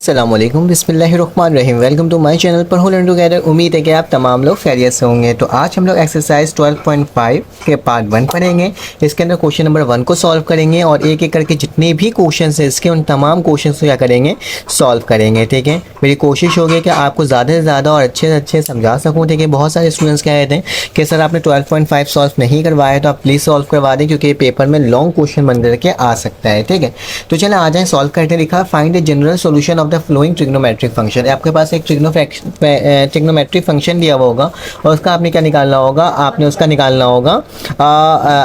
अस्सलामुअलैकुम बिस्मिल्लाहिर्रहमानिर्रहीम। Welcome to my channel पर लर्न टुगेदर। उम्मीद है कि आप तमाम लोग खैरियत से होंगे। तो आज हम लोग एक्सरसाइज 12.5 के पार्ट 1 पढ़ेंगे। इसके अंदर क्वेश्चन नंबर 1 को सॉल्व करेंगे और एक एक करके जितने भी क्वेश्चन हैं इसके उन तमाम क्वेश्चन को क्या करेंगे, सॉल्व करेंगे। ठीक है, मेरी कोशिश होगी कि आपको ज़्यादा से ज़्यादा और अच्छे से अच्छे समझा सकूँ। ठीक है, बहुत सारे स्टूडेंट्स कह रहे थे कि सर आपने 12.5 सॉल्व नहीं करवाया, तो आप प्लीज़ सॉल्व करवा दें क्योंकि पेपर में लॉन्ग क्वेश्चन बन करके आ सकता है। ठीक है, तो चलें आ जाएँ सॉल्व करते। लिखा find a general solution of the flowing trigonometric function. आपके पास एक ट्रिग्नोमेट्रिक फंक्शन दिया हुआ होगा और उसका आपने क्या निकालना होगा, आपने उसका निकालना होगा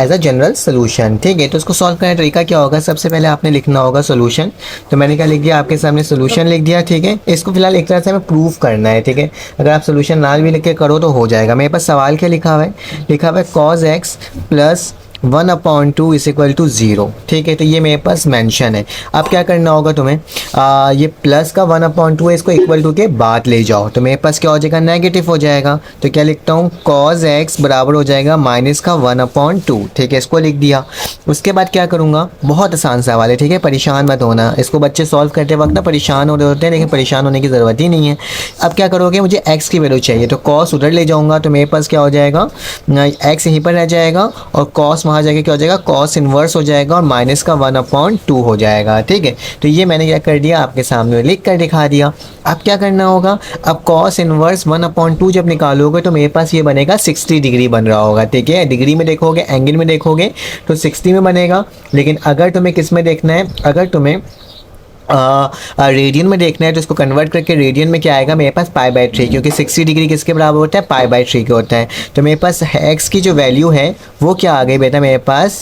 एज अ जनरल सोल्यूशन। ठीक है, तो उसको सॉल्व करने का तरीका क्या होगा, सबसे पहले आपने लिखना होगा सोल्यूशन। तो मैंने क्या लिख दिया, आपके सामने सोल्यूशन लिख दिया। ठीक है, इसको फिलहाल एक तरह से हमें प्रूव करना है। ठीक है, अगर आप सोल्यूशन ना भी लिख के करो तो हो जाएगा। मेरे पास सवाल क्या लिखा हुआ है, लिखा हुआ है cos x plus 1/2 is equal to 0। ठीक है, तो ये मेरे पास मेंशन है। अब क्या करना होगा तुम्हें, ये प्लस का 1/2 है, इसको इक्वल टू के बाद ले जाओ तो मेरे पास क्या हो जाएगा, नेगेटिव हो जाएगा। तो क्या लिखता हूँ, cos x बराबर हो जाएगा माइनस का 1/2। ठीक है, इसको लिख दिया। उसके बाद क्या करूँगा, बहुत आसान सवाल है। ठीक है, परेशान मत होना। इसको बच्चे सॉल्व करते वक्त ना परेशान हो रहे होते हैं, लेकिन परेशान होने की ज़रूरत ही नहीं है। अब क्या करोगे, मुझे x की वैल्यू चाहिए तो cos उधर ले जाऊँगा तो मेरे पास क्या हो जाएगा, x यहीं पर रह जाएगा और cos वहाँ जाके क्या हो जाएगा, cos इनवर्स हो जाएगा और माइनस का 1/2 हो जाएगा। ठीक है, तो ये मैंने क्या कर दिया, आपके सामने लिख कर दिखा दिया। अब क्या करना होगा, अब cos इनवर्स 1/2 जब निकालोगे तो मेरे पास ये बनेगा 60 डिग्री बन रहा होगा। ठीक है, डिग्री में देखोगे, एंगल में देखोगे तो 60 में बनेगा। लेकिन अगर तुम्हें किस में देखना है, अगर तुम्हें रेडियन में देखना है तो इसको कन्वर्ट करके रेडियन में क्या आएगा, मेरे पास π/3, क्योंकि 60 डिग्री किसके बराबर होता है, π/3 के होता है। तो मेरे पास x की जो वैल्यू है वो क्या आ गई बेटा, मेरे पास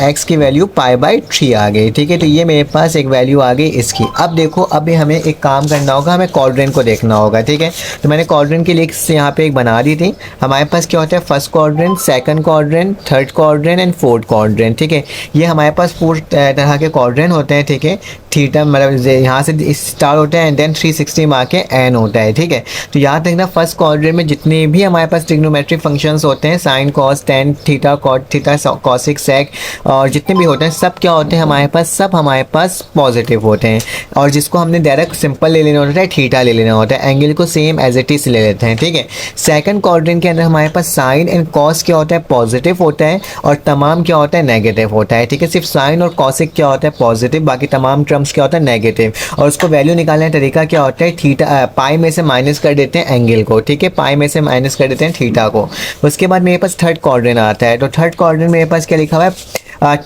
x की वैल्यू π/3 आ गई। ठीक है, तो ये मेरे पास एक वैल्यू आ गई इसकी। अब देखो, अभी हमें एक काम करना होगा, हमें क्वाड्रेंट को देखना होगा। ठीक है, तो मैंने क्वाड्रेंट की लिस्ट यहाँ पे एक बना दी थी। हमारे पास क्या होता है, first quadrant, second quadrant, third quadrant and fourth quadrant. ठीक है, ये हमारे पास 4 तरह के क्वाड्रेंट होते हैं। ठीक है, थीटा मतलब यहाँ से स्टार होता है एंड देन 360 मार के एन होता है। ठीक है, तो याद रखना फर्स्ट क्वाड्रेंट में जितने भी हमारे पास ट्रिग्नोमेट्रिक फंक्शंस होते हैं, sine cos tan theta cot theta cosec sec और जितने भी होते हैं सब क्या होते हैं हमारे पास, सब हमारे पास पॉजिटिव होते हैं। और जिसको हमने डायरेक्ट सिंपल ले लेना होता है, थीटा ले लेना होता है, एंगल को सेम एज इट इज ले लेते हैं। ठीक है, सेकंड क्वाड्रेंट के अंदर हमारे पास साइन एंड कॉस क्या होता है, पॉजिटिव होता है और तमाम क्या होता है, नेगेटिव होता है। ठीक है, सिर्फ साइन और कॉसिक क्या होता है, पॉजिटिव, बाकी तमाम टर्म्स क्या होता है, नेगेटिव। और उसको वैल्यू निकालने का तरीका क्या होता है, थीटा पाई में से माइनस कर देते हैं एंगल को। ठीक है, पाई में से माइनस कर देते हैं थीटा को। उसके बाद मेरे पास थर्ड क्वाड्रेंट आता है। तो थर्ड क्वाड्रेंट मेरे पास क्या लिखा हुआ है,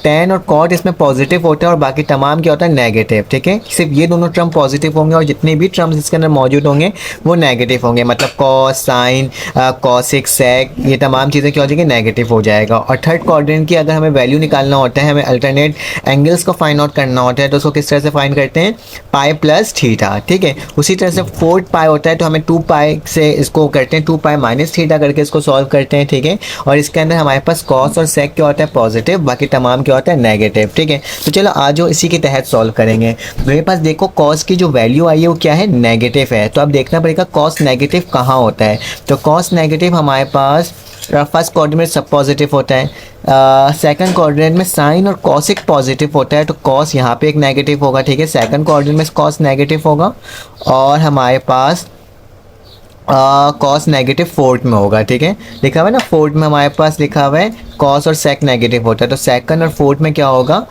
टेन और कॉट इसमें पॉजिटिव होता है और बाकी तमाम क्या होता है, नेगेटिव। ठीक है, सिर्फ ये दोनों टर्म पॉजिटिव होंगे और जितने भी टर्म्स इसके अंदर मौजूद होंगे वो नेगेटिव होंगे। मतलब कॉस, साइन, कॉसिक, सेक, ये तमाम चीज़ें क्या हो जाएगी, नेगेटिव हो जाएगा। और थर्ड क्वाड्रेंट की अगर हमें वैल्यू निकालना होता है, हमें अल्टरनेट एंगल्स को फाइंड आउट करना होता है, तो उसको किस तरह से फाइंड करते हैं, पाई प्लस थीटा। ठीक है, उसी तरह से फोर्थ पाई होता है तो हमें 2 पाई से इसको करते हैं, 2 पाई माइनस थीटा करके इसको सॉल्व करते हैं। ठीक है, और इसके अंदर हमारे पास कॉस और सेक क्या होता है, पॉजिटिव, बाकी तमाम क्या होता है, नेगेटिव। ठीक है, तो चलो आज जो इसी के तहत सॉल्व करेंगे। मेरे पास देखो कॉस की जो वैल्यू आई है वो क्या है, नेगेटिव है। तो अब देखना पड़ेगा कॉस नेगेटिव कहाँ होता है। तो कॉस नेगेटिव हमारे पास फर्स्ट क्वाड्रेंट में सब पॉजिटिव होता है, सेकंड क्वाड्रेंट में साइन और कॉसिक पॉजिटिव होता है तो कॉस यहाँ पे एक नेगेटिव होगा। ठीक है, सेकंड क्वाड्रेंट में कॉस नेगेटिव होगा और हमारे पास कॉस नेगेटिव फोर्थ में होगा। ठीक है, लिखा हुआ है ना, फोर्थ में हमारे पास लिखा हुआ है कॉस और सेक नेगेटिव होता है। तो सेकंड और फोर्थ में क्या होगा,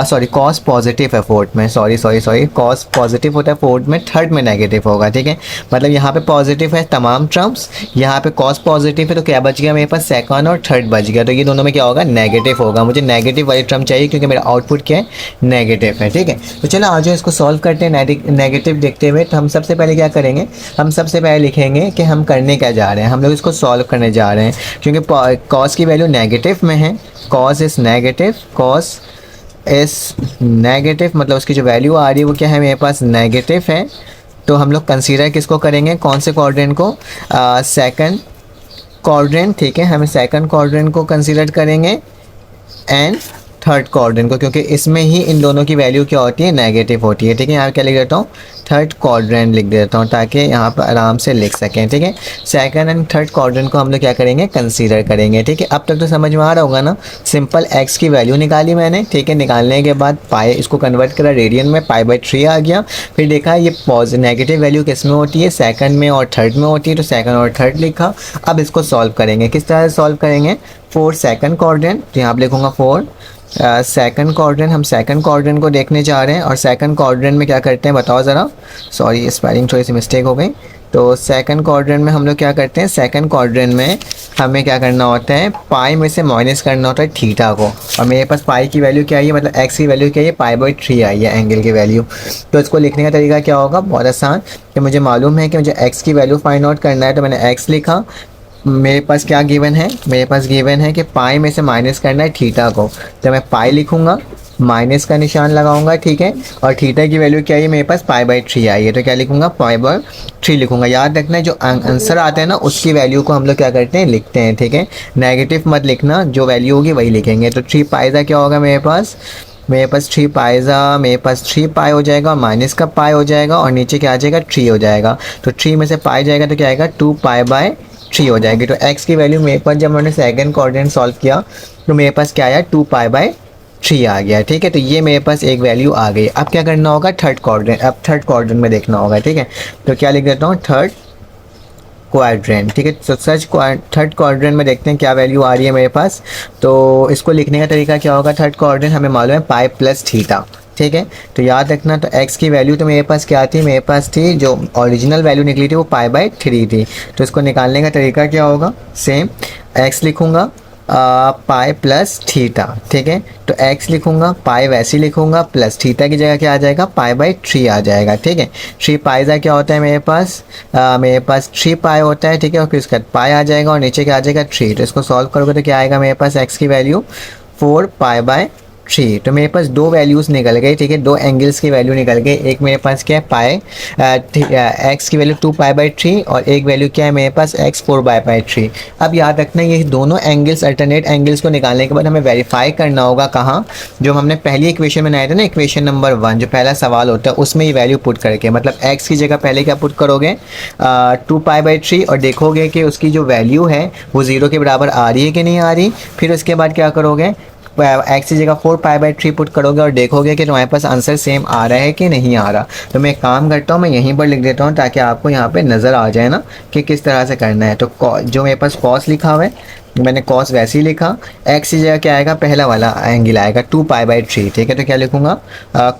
सॉरी कॉस पॉजिटिव है फोर्थ में, सॉरी कॉस पॉजिटिव होता है फोर्थ में, थर्ड में नेगेटिव होगा। ठीक है, मतलब यहाँ पे पॉजिटिव है तमाम टर्म्स, यहाँ पे कॉस पॉजिटिव है तो क्या बच गया मेरे पास, सेकंड और थर्ड बच गया। तो ये दोनों में क्या होगा, नेगेटिव होगा। मुझे नेगेटिव वाली टर्म चाहिए क्योंकि मेरा आउटपुट क्या है, नेगेटिव है। ठीक है, तो चलो आज इसको सॉल्व करते हैं नेगेटिव देखते हुए। तो हम सबसे पहले क्या करेंगे, हम सबसे पहले लिखेंगे कि हम करने क्या जा रहे हैं, हम लोग इसको सॉल्व करने जा रहे हैं क्योंकि कॉस की वैल्यू नेगेटिव में है, cos is negative, cos is negative मतलब उसकी जो वैल्यू आ रही है वो क्या है, मेरे पास नेगेटिव है। तो हम लोग कंसीडर किसको करेंगे, कौन से क्वाड्रेंट को, सेकंड क्वाड्रेंट। ठीक है, हमें सेकंड क्वाड्रेंट को कंसीडर करेंगे एंड थर्ड क्वाड्रेंट को, क्योंकि इसमें ही इन दोनों की वैल्यू क्या होती है, नेगेटिव होती है। ठीक है, यहाँ क्या लिख देता हूँ, थर्ड क्वाड्रेंट लिख देता हूँ ताकि यहाँ पर आराम से लिख सकें, ठीक है। सेकंड एंड थर्ड क्वाड्रेंट को हम लोग क्या करेंगे, कंसीडर करेंगे, ठीक है। अब तक तो समझ में आ रहा होगा ना। सिंपल एक्स की वैल्यू निकाली मैंने, ठीक है। निकालने के बाद पाई, इसको कन्वर्ट करा रेडियन में, π/3 आ गया। फिर देखा ये नेगेटिव वैल्यू किस में होती है, सेकंड में और थर्ड में होती है, तो सेकंड और थर्ड लिखा। अब इसको सॉल्व करेंगे, किस तरह से सॉल्व करेंगे, 4 सेकंड क्वाड्रेंट, तो यहाँ पर लिखूँगा 4 सेकंड क्वाड्रेंट। हम सेकंड क्वाड्रेंट को देखने जा रहे हैं और सेकंड क्वाड्रेंट में क्या करते हैं बताओ ज़रा। सॉरी स्पेलिंग थोड़ी सी मिस्टेक हो गई। तो सेकंड क्वाड्रेंट में हम लोग क्या करते हैं, सेकंड क्वाड्रेंट में हमें क्या करना होता है, पाई में से माइनस करना होता है थीटा को। और मेरे पास पाई की वैल्यू क्या आई है, मतलब एक्स की वैल्यू क्या है, π/3 आई है एंगल की वैल्यू। तो इसको लिखने का तरीका क्या होगा, बहुत आसान। कि मुझे मालूम है कि मुझे एक्स की वैल्यू फाइंड आउट करना है, तो मैंने एक्स लिखा। मेरे पास क्या गिवन है, मेरे पास गिवन है कि पाई में से माइनस करना है थीटा को, तो मैं पाई लिखूँगा, माइनस का निशान लगाऊंगा, ठीक है। और थीटा की वैल्यू क्या है, मेरे पास π/3 आई है, तो क्या लिखूंगा, π/3 लिखूंगा। याद रखना जो आंसर आता है ना उसकी वैल्यू को हम लोग क्या करते हैं, लिखते हैं, ठीक है। नेगेटिव मत लिखना, जो वैल्यू होगी वही लिखेंगे। तो 3 पाइजा क्या होगा मेरे पास 3 पाइजा, मेरे पास 3 पाई हो जाएगा, माइनस का पाई हो जाएगा और नीचे क्या आ जाएगा, 3 हो जाएगा। तो 3 में से पाई जाएगा तो क्या आएगा, 2π/3 हो जाएगी। तो x की वैल्यू मेरे पास, जब मैंने सेकंड क्वाड्रेंट सॉल्व किया तो मेरे पास क्या आया, 2π/3 आ गया, ठीक है। तो ये मेरे पास एक वैल्यू आ गई। अब क्या करना होगा, थर्ड क्वाड्रेंट, अब थर्ड क्वाड्रेंट में देखना होगा, ठीक है। तो क्या लिख देता हूँ, थर्ड क्वाड्रेंट, ठीक है। तो सच थर्ड क्वाड्रेंट में देखते हैं क्या वैल्यू आ रही है मेरे पास। तो इसको लिखने का तरीका क्या होगा, थर्ड क्वाड्रेंट हमें मालूम है π+θ, ठीक है। तो याद रखना, तो x की वैल्यू तो मेरे पास क्या थी, मेरे पास थी जो ओरिजिनल वैल्यू निकली थी वो π/3 थी। तो इसको निकालने का तरीका क्या होगा, सेम x लिखूँगा π+θ, ठीक है। तो x लिखूँगा, पाई वैसे ही लिखूँगा, प्लस थीटा की जगह क्या आ जाएगा, π/3 आ जाएगा, ठीक है। 3 पाइजा क्या होता है मेरे पास, 3 पाई होता है, ठीक है। और फिर उसका पाई आ जाएगा और नीचे क्या आ जाएगा, 3। तो इसको सॉल्व करोगे तो क्या आएगा मेरे पास, x की वैल्यू 4π/3। तो मेरे पास दो वैल्यूज़ निकल गई, ठीक है। दो एंगल्स की वैल्यू निकल गई। एक मेरे पास क्या है, x की वैल्यू 2π/3 और एक वैल्यू क्या है मेरे पास, x 4π/3। अब याद रखना ये दोनों एंगल्स, अल्टरनेट एंगल्स को निकालने के बाद हमें वेरीफाई करना होगा कहाँ, जो हमने पहली इक्वेशन बनाए थे ना, इक्वेशन नंबर 1 जो पहला सवाल होता है उसमें ये वैल्यू पुट करके, मतलब x की जगह पहले क्या पुट करोगे, 2π/3 और देखोगे कि उसकी जो वैल्यू है वो 0 के बराबर आ रही है कि नहीं आ रही। फिर उसके बाद क्या करोगे, x की जगह 4π/3 पुट करोगे और देखोगे कि तुम्हारे पास आंसर सेम आ रहा है कि नहीं आ रहा। तो मैं काम करता हूँ, मैं यहीं पर लिख देता हूँ ताकि आपको यहाँ पे नज़र आ जाए ना कि किस तरह से करना है। तो जो मेरे पास cos लिखा हुआ है मैंने cos वैसे ही लिखा, x की जगह क्या आएगा, पहला वाला एंगल आएगा 2π/3, ठीक है। तो क्या लिखूँगा,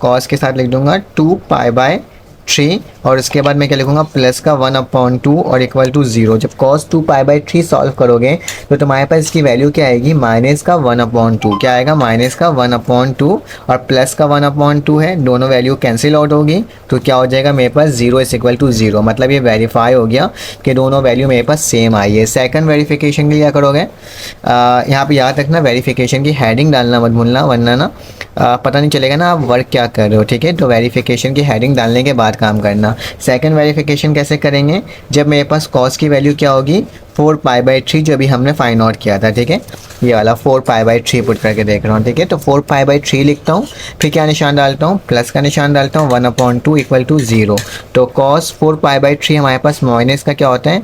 cos के साथ लिख दूँगा 2π/3 और उसके बाद मैं क्या लिखूँगा, प्लस का 1/2 और इक्वल टू 0। जब cos 2π/3 सॉल्व करोगे तो तुम्हारे पास इसकी वैल्यू क्या आएगी, माइनस का 1/2। क्या आएगा, माइनस का 1/2 और प्लस का 1/2 है, दोनों वैल्यू कैंसिल आउट होगी। तो क्या हो जाएगा मेरे पास 0 इज इक्वल टू 0। मतलब ये वेरीफाई हो गया कि दोनों वैल्यू मेरे पास सेम आई है। सेकंड वेरिफिकेशन के लिए क्या करोगे, यहाँ पे याद रखना वेरिफिकेशन की हेडिंग डालना मत भूलना, वरना ना पता नहीं चलेगा ना आप वर्क क्या कर रहे हो, ठीक है। तो वेरिफिकेशन की हेडिंग डालने के बाद काम करना। सेकंड वेरिफिकेशन कैसे करेंगे, जब मेरे पास cos की वैल्यू क्या होगी, 4π/3 जो भी हमने फाइंड आउट किया था, ठीक है। ये वाला 4π/3 पुट करके देख रहा हूँ, ठीक है। तो 4π/3 लिखता हूँ, फिर क्या निशान डालता हूँ, प्लस का निशान डालता हूँ, 1/2 इक्वल टू 0। तो cos 4π/3 हमारे पास माइनस का क्या होता है,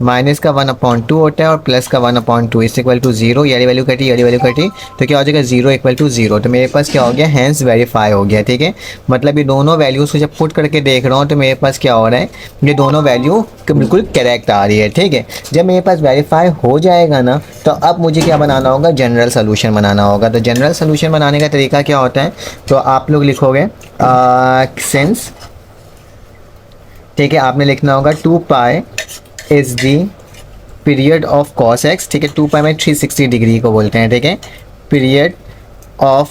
माइनस का 1/2 होता है और प्लस का 1/2 इस इक्वल टू 0। ये वैल्यू कटी, ये वैल्यू कटी, तो क्या हो जाएगा 0 इक्वल टू 0। तो मेरे पास क्या हो गया, हैंस वेरीफाई हो गया, ठीक है। मतलब ये दोनों वैल्यूज़ को जब पुट करके देख रहा हूँ तो मेरे पास क्या हो रहा है, ये दोनों वैल्यू बिल्कुल करेक्ट आ रही है, ठीक है। जब मेरे पास वेरीफाई हो जाएगा ना तो अब मुझे क्या बनाना होगा, जनरल सोल्यूशन बनाना होगा। तो जनरल सोल्यूशन बनाने का तरीका क्या होता है, तो आप लोग लिखोगे सिंस, ठीक है। आपने लिखना होगा 2π is the period of cos x, ठीक है। 2π में 360 डिग्री को बोलते हैं, ठीक है, पीरियड ऑफ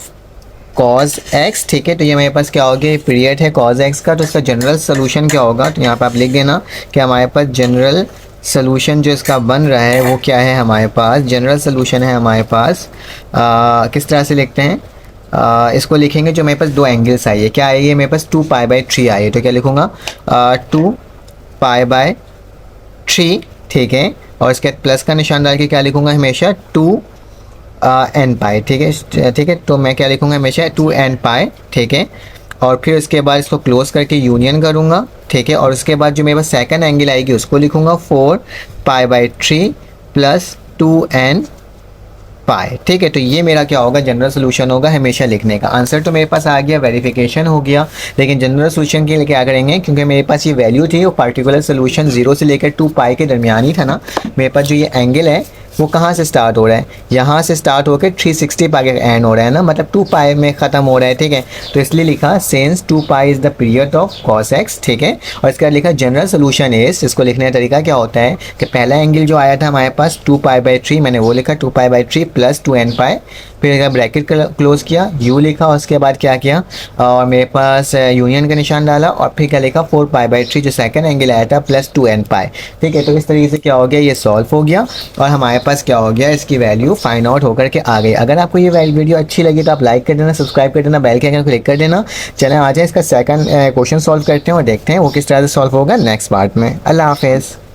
cos x, ठीक है। तो ये मेरे पास क्या हो गया, पीरियड है cos x का। तो इसका जनरल सोल्यूशन क्या होगा, तो यहाँ पे आप लिख देना कि हमारे पास जनरल सोल्यूशन जो इसका बन रहा है वो क्या है, हमारे पास जनरल सोल्यूशन है हमारे पास किस तरह से लिखते हैं, इसको लिखेंगे जो मेरे पास दो एंगल्स आई है, क्या आएगी मेरे पास 2π/3 आई है। तो क्या लिखूँगा 2π/3, ठीक है। और इसके प्लस का निशान डाल के क्या लिखूँगा, हमेशा 2n π, ठीक है, ठीक है। तो मैं क्या लिखूँगा, हमेशा 2n π, ठीक है। और फिर उसके बाद इसको क्लोज करके यूनियन करूँगा, ठीक है। और उसके बाद जो मेरे पास सेकंड एंगल आएगी उसको लिखूँगा 4π/3 प्लस 2n पाई, ठीक है। तो ये मेरा क्या होगा, जनरल सोल्यूशन होगा हमेशा लिखने का। आंसर तो मेरे पास आ गया, वेरिफिकेशन हो गया, लेकिन जनरल सोल्यूशन के लिए क्या करेंगे, क्योंकि मेरे पास ये वैल्यू थी वो पर्टिकुलर सोल्यूशन 0 से लेकर 2π के दरमियान ही था ना। मेरे पास जो ये एंगल है वो कहाँ से स्टार्ट हो रहा है, यहाँ से स्टार्ट होकर 360 पाई का एंड हो रहा है ना, मतलब 2π में ख़त्म हो रहा है, ठीक है। तो इसलिए लिखा since 2π is the period of cos x, ठीक है। और इसका लिखा जनरल सोल्यूशन इस, इसको लिखने का तरीका क्या होता है कि पहला एंगल जो आया था हमारे पास 2π/3, मैंने वो लिखा 2π/3 प्लस 2nπ, फिर ब्रैकेट क्लोज किया, u लिखा, और उसके बाद क्या किया, और मेरे पास यूनियन का निशान डाला, और फिर क्या लिखा 4π/3 जो सेकंड एंगल आया था प्लस 2nπ, ठीक है। तो इस तरीके से क्या हो गया, ये सॉल्व हो गया और हमारे पास क्या हो गया, इसकी वैल्यू फाइंड आउट होकर के आ गई। अगर आपको ये वीडियो अच्छी लगी तो आप लाइक कर देना, सब्सक्राइब कर देना, बेल के आइकन क्लिक कर देना। चलें आ जाए इसका सेकंड क्वेश्चन सॉल्व करते हैं और देखते हैं वो किस तरह से सॉल्व होगा नेक्स्ट पार्ट में। अल्लाह हाफिज़।